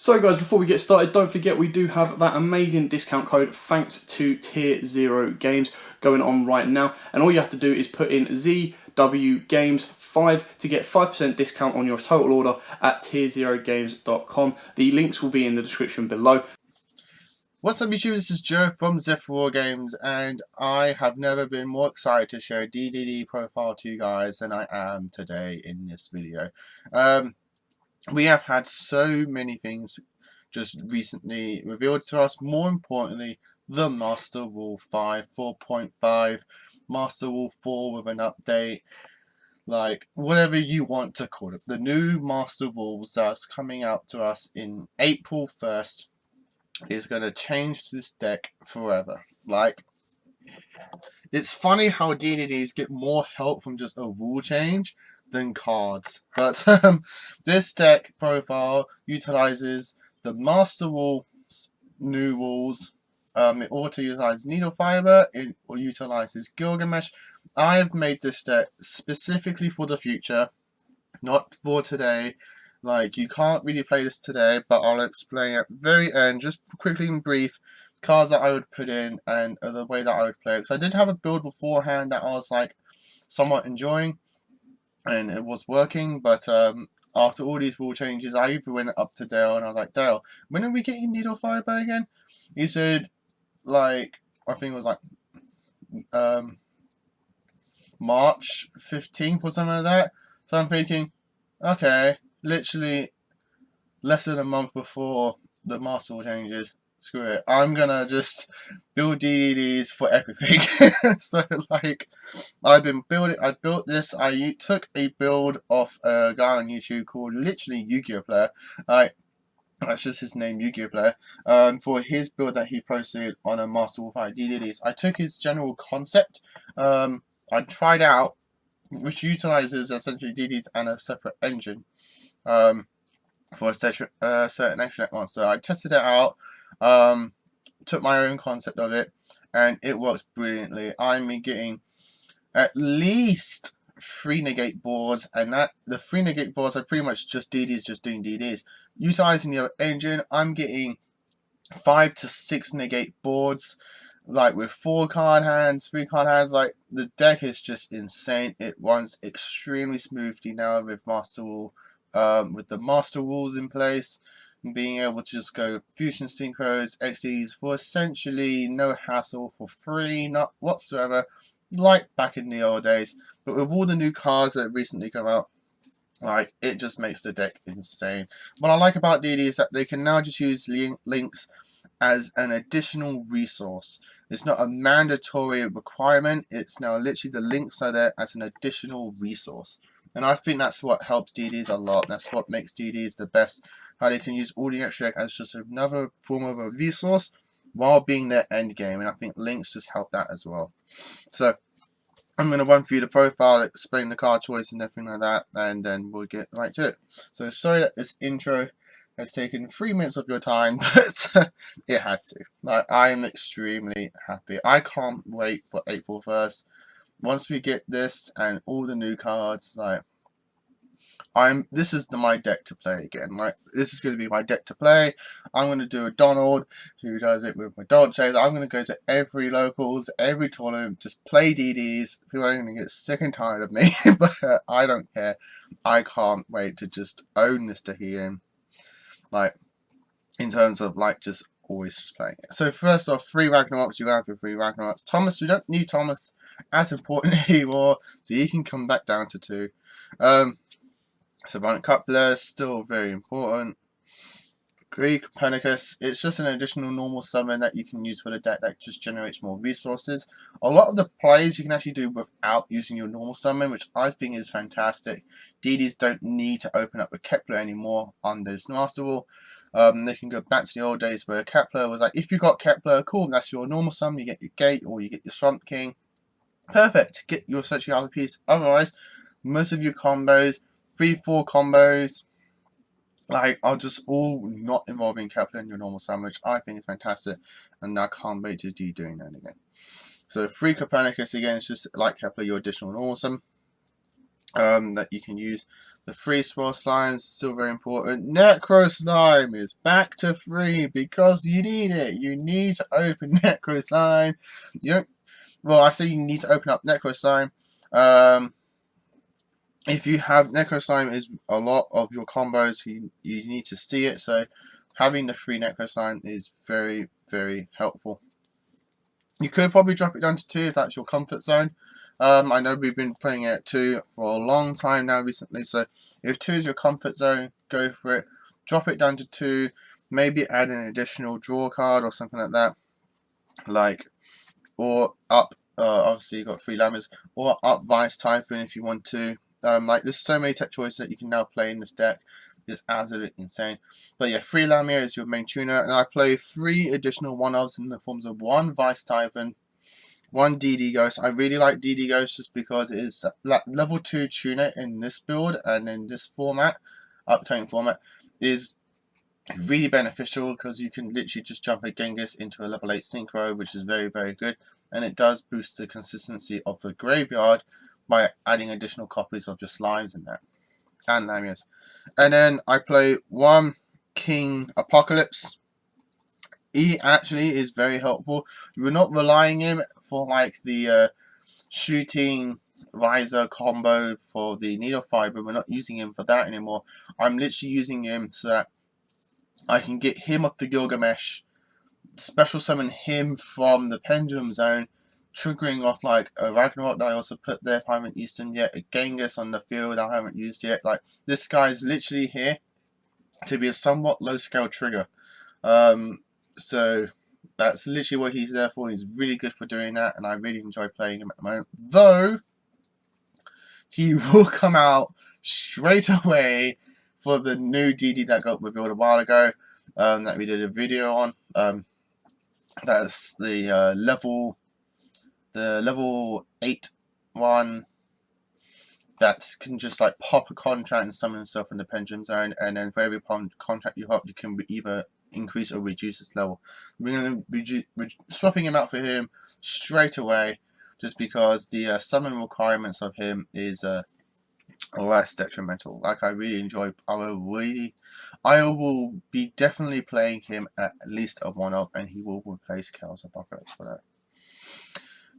So guys, before we get started, don't forget we do have that amazing discount code thanks to Tier 0 Games going on right now, and all you have to do is put in ZWGames5 to get 5% discount on your total order at tier0games.com. The links will be in the description below. What's up YouTube, this is Joe from YUGIOH Games, and I have never been more excited to share a DDD profile to you guys than I am today in this video. We have had so many things just recently revealed to us. More importantly, the Master Rule 5, 4.5, Master Rule 4 with an update, like whatever you want to call it. The new Master Rules that's coming out to us in April 1st is going to change this deck forever. Like, it's funny how DDDs get more help from just a rule change than cards, but this deck profile utilizes the Master Rule's new rules. It also utilizes Needle Fiber, it utilizes Gilgamesh. I've made this deck specifically for the future, not for today. Like, you can't really play this today, but I'll explain at the very end, just quickly and brief, cards that I would put in and the way that I would play it. Because I did have a build beforehand that I was like somewhat enjoying, and it was working, but after all these rule changes, I even went up to Dale and I was like, Dale, when are we getting Needle Fiber again? He said, like, I think it was like March 15th or something like that. So I'm thinking, okay, literally less than a month before the Master Rule changes, screw it, I'm gonna just build DDDs for everything. So like, I built this, I took a build off a guy on YouTube called literally YUGIOH Player. That's just his name, YUGIOH Player. For his build that he posted on a Master Rule 5 DDDs, I took his general concept, I tried out, which utilizes essentially DDDs and a separate engine for a certain extra monster. I tested it out, took my own concept of it, and it works brilliantly. I'm getting at least 3 negate boards, and that the 3 negate boards are pretty much just DDs, just doing DDs. Utilizing the other engine, I'm getting 5 to 6 negate boards, like with 4 card hands, 3 card hands. Like, the deck is just insane. It runs extremely smoothly now with Master Rule, with the Master Rules in place, and being able to just go Fusion Synchros, XEs for essentially no hassle, for free, not whatsoever, like back in the old days. But with all the new cards that have recently come out, like, it just makes the deck insane. What I like about DD is that they can now just use links as an additional resource. It's not a mandatory requirement, it's now literally the links are there as an additional resource. And I think that's what helps DDs a lot. That's what makes DDs the best. How they can use all the extra as just another form of a resource while being their end game. And I think links just help that as well. So I'm going to run through the profile, explain the card choice and everything like that, and then we'll get right to it. So sorry that this intro has taken 3 minutes of your time, but it had to. Like, I am extremely happy. I can't wait for April 1st. Once we get this and all the new cards, like, this is my deck to play again. Like, this is going to be my deck to play. I'm going to do a Donald who does it with my Dolces. I'm going to go to every locals, every tournament, just play DDs. People are going to get sick and tired of me, but I don't care. I can't wait to just own this Tahian. Like, in terms of like just always just playing it. So first off, 3 Ragnaroks. You have your 3 Ragnaroks. Thomas, we don't need Thomas as important anymore, so you can come back down to 2. So Violent Coupler, still very important. Greek Copernicus, it's just an additional normal summon that you can use for the deck that just generates more resources. A lot of the plays you can actually do without using your normal summon, which I think is fantastic. DDs don't need to open up with Kepler anymore on this Master Rule. They can go back to the old days where Kepler was like, if you got Kepler, cool, that's your normal summon, you get your Gate or you get your Swamp King. Perfect, get your Searching Alpha piece. Otherwise, most of your combos, 3-4 combos, like, are just all not involving Kepler in your normal summon, which I think is fantastic, and I can't wait to be doing that again. So 3 Copernicus again, it's just like Kepler, your additional normal summon that you can use The free swirl slime is still very important. Necro slime is back to free because you need it. You need to open necro slime. You don't. Well, I say you need to open up necro slime. If you have necro slime, is a lot of your combos. You need to see it. So having the free necro slime is very, very helpful. You could probably drop it down to 2 if that's your comfort zone. I know we've been playing it at 2 for a long time now recently, so if 2 is your comfort zone, go for it. Drop it down to 2, maybe add an additional draw card or something like that. Or up, obviously you've got 3 Lammers, or up Vice Typhoon if you want to. There's so many tech choices that you can now play in this deck. It's absolutely insane. But yeah, 3 Lamia is your main tuner, and I play 3 additional 1-ofs in the forms of 1 Vice Typhon, 1 DD Ghost. I really like DD Ghost just because it is level 2 tuner in this build, and in this format, upcoming format, is really beneficial because you can literally just jump a Genghis into a level 8 Synchro, which is very, very good, and it does boost the consistency of the graveyard by adding additional copies of your slimes in there, and Lamias. And then I play 1 King Apocalypse. He actually is very helpful. We're not relying him for like the shooting visor combo for the needle fiber. We're not using him for that anymore. I'm literally using him so that I can get him off the Gilgamesh, special summon him from the Pendulum Zone, triggering off like a Ragnarok that I also put there if I haven't used him yet, a Genghis on the field I haven't used yet. Like, this guy's literally here to be a somewhat low scale trigger. So that's literally what he's there for. He's really good for doing that, and I really enjoy playing him at the moment. Though he will come out straight away for the new DD that got revealed a while ago, that we did a video on. That's the level 8 one that can just like pop a contract and summon himself in the Pendulum Zone, and then for every contract you hop, you can either increase or reduce its level. We're going to be swapping him out for him straight away, just because the summon requirements of him is less detrimental. Like, I really enjoy. I will be definitely playing him at least a 1-up, and he will replace Chaos Apocalypse for that.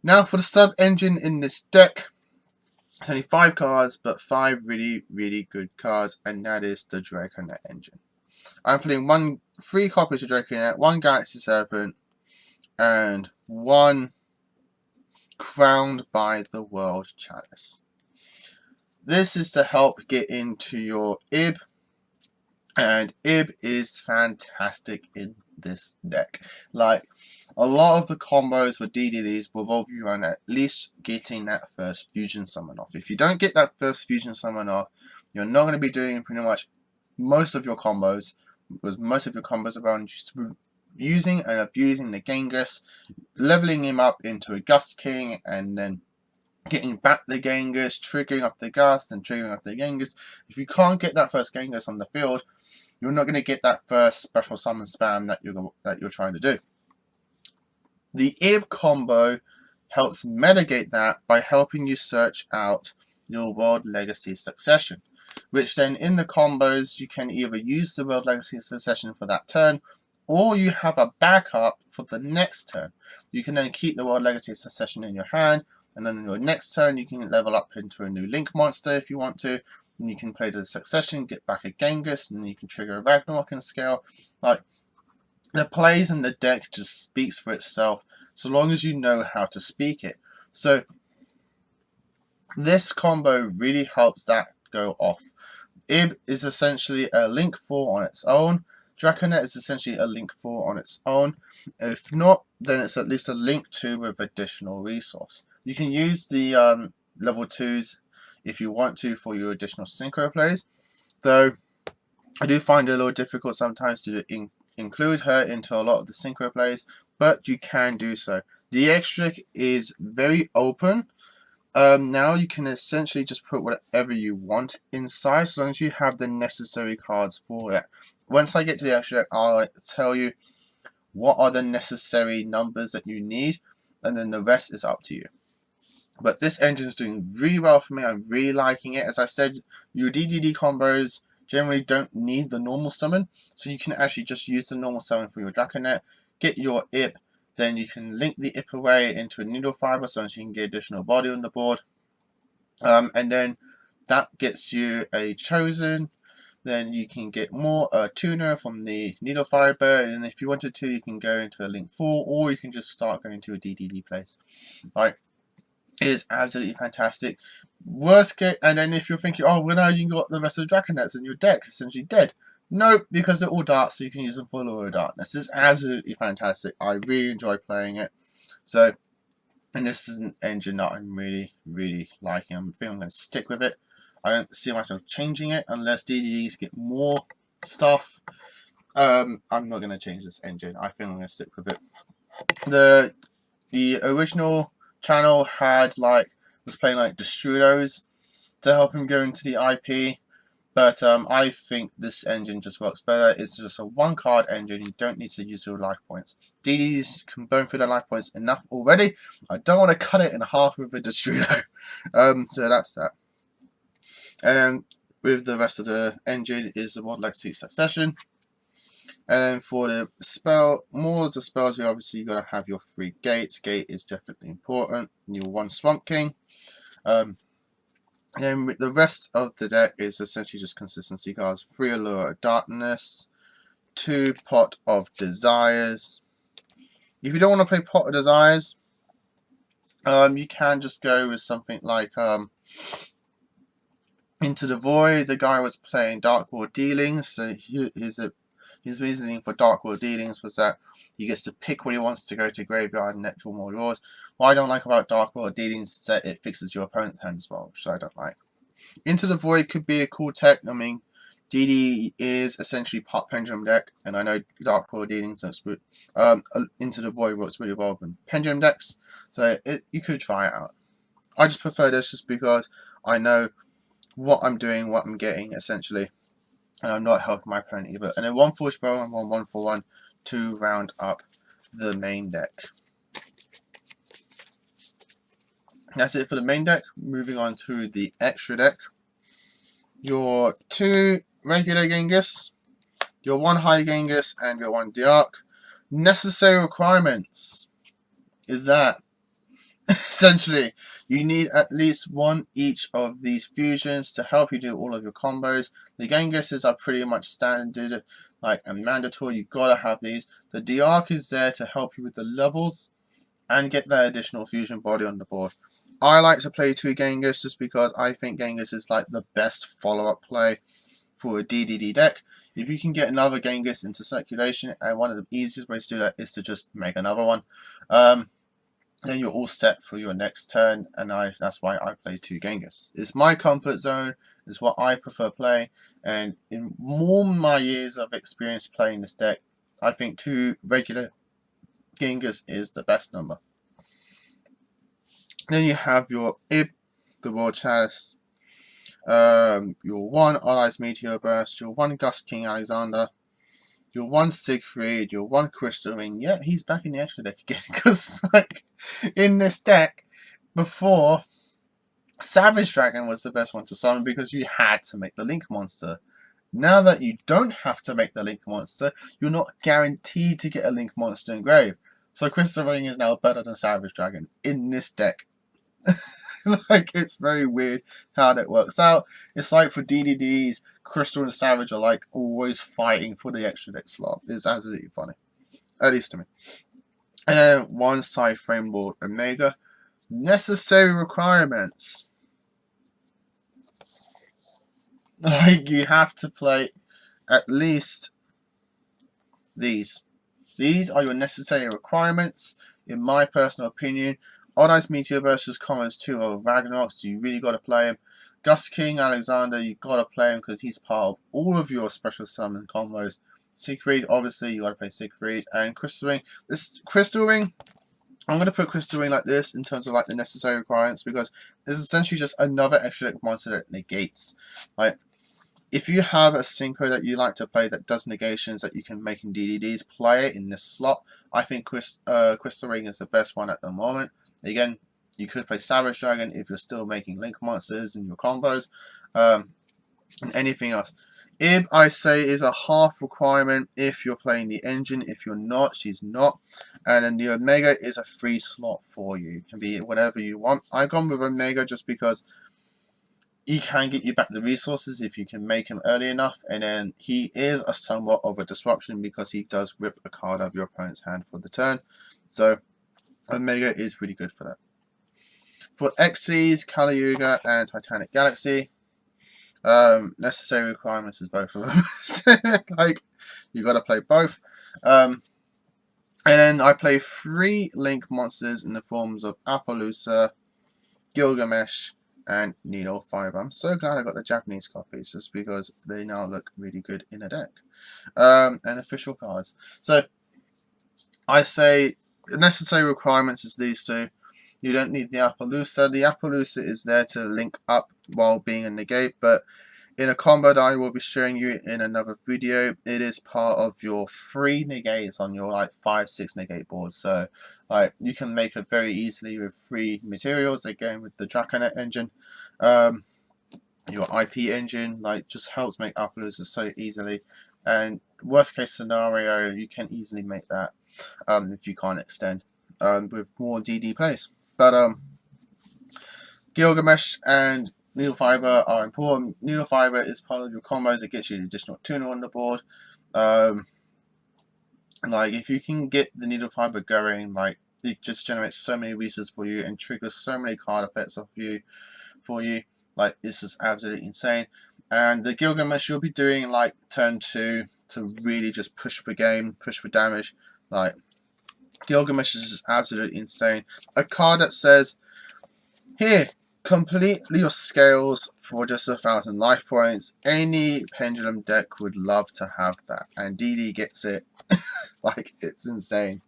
Now for the sub engine in this deck. It's only 5 cards, but 5 really, really good cards, and that is the Draconet engine. I'm playing 3 copies of Draconet, 1 Galaxy Serpent, and 1 Crowned by the World Chalice. This is to help get into your Ib, and Ib is fantastic in this deck. Like, a lot of the combos for DDDs will revolve around at least getting that first fusion summon off. If you don't get that first fusion summon off, you're not going to be doing pretty much most of your combos, because most of your combos are around just using and abusing the Genghis, leveling him up into a Gust King, and then getting back the Genghis, triggering off the Gust, and triggering off the Genghis. If you can't get that first Genghis on the field, you're not going to get that first special summon spam that you're trying to do. The Ib combo helps mitigate that by helping you search out your World Legacy Succession, which then in the combos you can either use the World Legacy Succession for that turn, or you have a backup for the next turn. You can then keep the World Legacy Succession in your hand, and then in your next turn you can level up into a new Link monster if you want to, and you can play the Succession, get back a Genghis, and then you can trigger a Ragnarok and scale. Like, the plays in the deck just speaks for itself, so long as you know how to speak it. So this combo really helps that go off. Ib is essentially a Link 4 on its own. Draconet is essentially a Link 4 on its own. If not, then it's at least a Link 2 with additional resource. You can use the level 2s if you want to for your additional synchro plays, though I do find it a little difficult sometimes to include her into a lot of the synchro plays, but you can do so. The X-Trick is very open. Now you can essentially just put whatever you want inside, as long as you have the necessary cards for it. Once I get to the X-Trick, I'll tell you what are the necessary numbers that you need, and then the rest is up to you. But this engine is doing really well for me. I'm really liking it. As I said, your DDD combos generally don't need the normal summon, so you can actually just use the normal summon for your Draconet, get your IP, then you can link the IP away into a needle fiber so you can get additional body on the board. And then that gets you a chosen. Then you can get more tuner from the needle fiber, and if you wanted to, you can go into a link 4, or you can just start going to a DDD place. Right, it is absolutely fantastic. Worst case, and then if you're thinking, oh, well, now you got the rest of the Draconets in your deck essentially dead. No, because they're all darts, so you can use them for Lure Darkness. It's absolutely fantastic. I really enjoy playing it. So, and this is an engine that I'm really, really liking. I'm feeling I'm going to stick with it. I don't see myself changing it unless DDDs get more stuff. I'm not going to change this engine. I think I'm going to stick with it. The original channel had was playing like Destrudos to help him go into the IP, but I think this engine just works better. It's just a one card engine. You don't need to use your life points. DDs can burn through their life points enough already. I don't want to cut it in half with a Destrudo. So that's that. And with the rest of the engine is the Mod Legacy Succession. And for the spell, more of the spells, you're obviously going to have your 3 gates. Gate is definitely important. Your 1 Swamp King. And then the rest of the deck is essentially just consistency cards. 3 Allure of Darkness, 2 Pot of Desires. If you don't want to play Pot of Desires, you can just go with something like Into the Void. The guy was playing Dark World Dealings, so his reasoning for Dark World Dealings was that he gets to pick what he wants to go to graveyard and net draw more yours. What I don't like about Dark World Dealings is that it fixes your opponent's hand as well, which I don't like. Into the Void could be a cool tech. I mean, DD is essentially part Pendulum deck, and I know Dark World Dealings Into the Void works really well with Pendulum decks, so you could try it out. I just prefer this just because I know what I'm doing, what I'm getting, essentially. And I'm not helping my opponent either. And then 1 for spell and 1 for 1 to round up the main deck. That's it for the main deck. Moving on to the extra deck. Your 2 regular Genghis, your 1 high Genghis, and your 1 Diarch. Necessary requirements is that essentially you need at least 1 each of these fusions to help you do all of your combos. The Genghises are pretty much standard, and mandatory. You've got to have these. The Diarch is there to help you with the levels and get that additional fusion body on the board. I like to play 2 Genghis just because I think Genghis is like the best follow-up play for a DDD deck. If you can get another Genghis into circulation, and one of the easiest ways to do that is to just make another one, then you're all set for your next turn, and that's why I play 2 Genghis. It's my comfort zone, it's what I prefer playing, and in more my years of experience playing this deck, I think 2 regular Genghis is the best number. Then you have your Ib, the World Chalice, your 1 Allies Meteor Burst, your 1 Gust King Alexander, your 1 Siegfried, your 1 Crystal Ring. Yeah, he's back in the extra deck again, because in this deck, before, Savage Dragon was the best one to summon because you had to make the Link Monster. Now that you don't have to make the Link Monster, you're not guaranteed to get a Link Monster engraved. So Crystal Ring is now better than Savage Dragon in this deck. It's very weird how that works out. It's like for DDDs, Crystal and Savage are always fighting for the extra deck slot. It's absolutely funny. At least to me. And then 1 side frame board Omega. Necessary requirements. You have to play at least these. These are your necessary requirements, in my personal opinion. Odd Eyes Meteor versus Commons 2 of Ragnarok, so you really got to play him. Gust King Alexander, you got to play him because he's part of all of your special summon combos. Siegfried, obviously, you got to play Siegfried. And Crystal Ring. This Crystal Ring, I'm going to put Crystal Ring like this in terms of the necessary requirements, because it's essentially just another extra deck monster that negates. If you have a synchro that you like to play that does negations that you can make in DDDs, play it in this slot. I think Crystal Ring is the best one at the moment. Again, You could play Savage Dragon if you're still making Link monsters in your combos, and anything else. Ib, I say, is a half requirement if you're playing the engine. If you're not, she's not. And then the Omega is a free slot for you. It can be whatever you want. I've gone with Omega just because he can get you back the resources if you can make him early enough. And then he is a somewhat of a disruption because he does rip a card out of your opponent's hand for the turn. So Omega is really good for that. For Xyz, Kali Yuga, and Titanic Galaxy, necessary requirements is both of them. Like, you gotta play both. And then I play 3 Link monsters in the forms of Appaloosa, Gilgamesh, and Needle Fiber. I'm so glad I got the Japanese copies just because they now look really good in a deck. And official cards. So I say necessary requirements is these 2. You don't need the Appaloosa. The Appaloosa is there to link up while being a negate, but in a combo that I will be showing you in another video, it is part of your 3 negates on your like 5-6 negate board. So like you can make it very easily with 3 materials. Again, with the Draconet engine, your IP engine like just helps make Appaloosa so easily. And worst case scenario, you can easily make that if you can't extend with more DD plays. But Gilgamesh and Needle Fiber are important. Needle Fiber is part of your combos. It gets you an additional tuner on the board. Like if you can get the Needle Fiber going, like it just generates so many resources for you and triggers so many card effects for you. Like it's just absolutely insane. And the Gilgamesh you'll be doing like turn 2 to really just push for game, push for damage. Like Gilgamesh is just absolutely insane. A card that says, here, complete your scales for just 1,000 life points. Any Pendulum deck would love to have that, and DD gets it. Like, it's insane.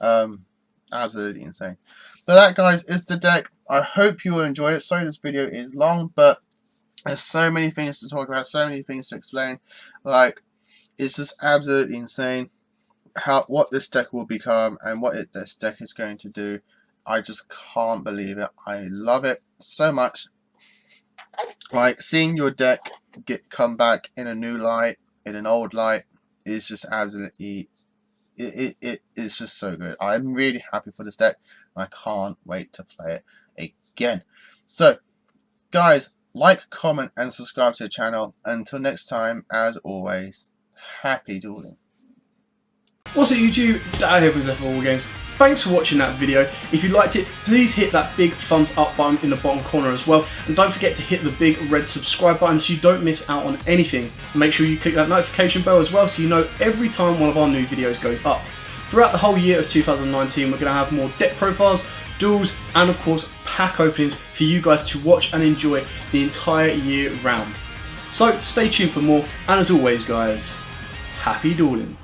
Absolutely insane. So that, guys, is the deck. I hope you all enjoyed it. Sorry this video is long, but there's so many things to talk about, so many things to explain. Like, it's just absolutely insane what this deck will become and what this deck is going to do. I just can't believe it. I love it so much. Like seeing your deck come back in a new light, in an old light, is just absolutely it's just so good. I'm really happy for this deck. I can't wait to play it again. So guys, like, comment and subscribe to the channel. Until next time, as always, happy dueling. What's up YouTube, Dad here from YUGIOH. Thanks for watching that video. If you liked it, please hit that big thumbs up button in the bottom corner as well. And don't forget to hit the big red subscribe button so you don't miss out on anything. Make sure you click that notification bell as well so you know every time one of our new videos goes up. Throughout the whole year of 2019, we're going to have more deck profiles, duels, and of course pack openings for you guys to watch and enjoy the entire year round. So stay tuned for more, and as always guys, happy dueling.